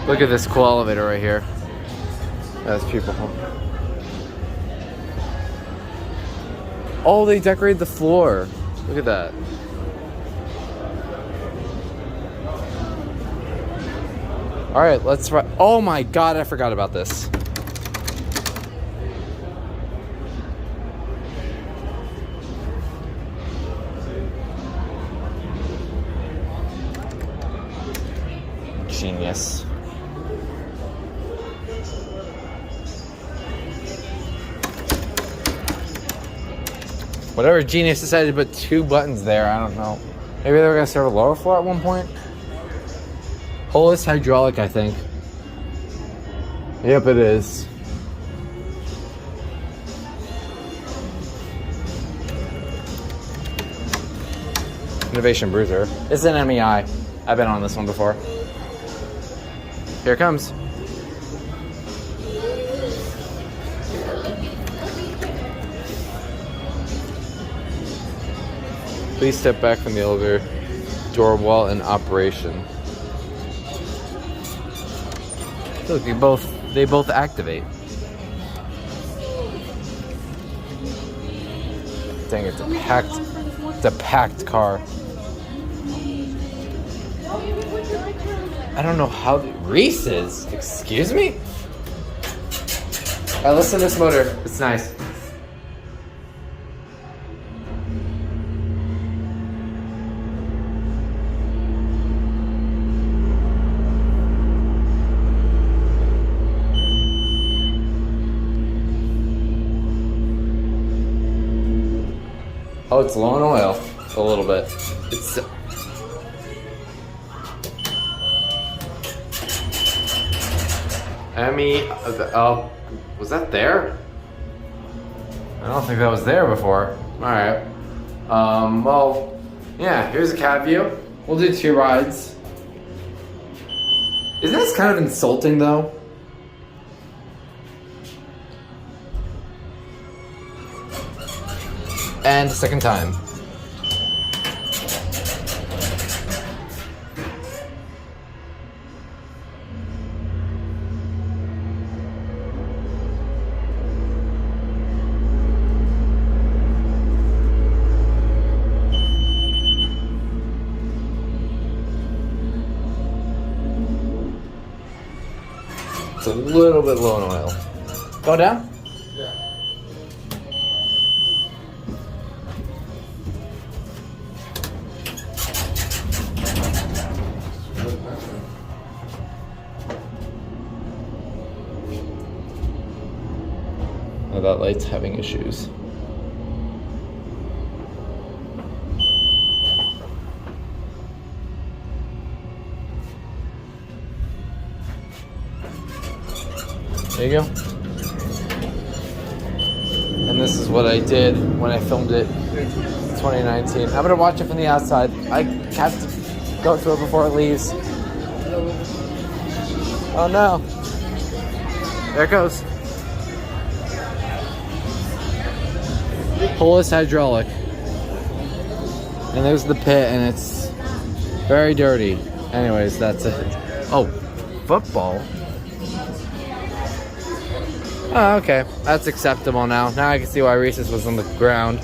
Look at this cool elevator right here. That's people home. Oh, they decorated the floor. Look at that. All right, let's try. Oh my God, I forgot about this. Genius. Whatever genius decided to put 2 buttons there, I don't know. Maybe they were gonna serve a lower floor at one point? Holeless hydraulic, I think. Yep, it is. Innovation Bruiser. It's an MEI. I've been on this one before. Here it comes. Please step back from the elevator door while in operation. Look, they both activate. Dang, it's a packed car. I don't know how Reese's. Excuse me? I listen to this motor. It's nice. Oh, it's low on oil. A little bit. It's was that there? I don't think that was there before. Alright. Well, yeah, here's a cab view. We'll do 2 rides. Isn't this kind of insulting though? And second time. It's a little bit low in oil. Go down? Yeah. Oh, that light's having issues. There you go. And this is what I did when I filmed it in 2019. I'm gonna watch it from the outside. I have to go through it before it leaves. Oh no. There it goes. Holeless hydraulic. And there's the pit, and it's very dirty. Anyways, that's it. Oh, football. Oh, okay. That's acceptable now. Now I can see why Reese's was on the ground.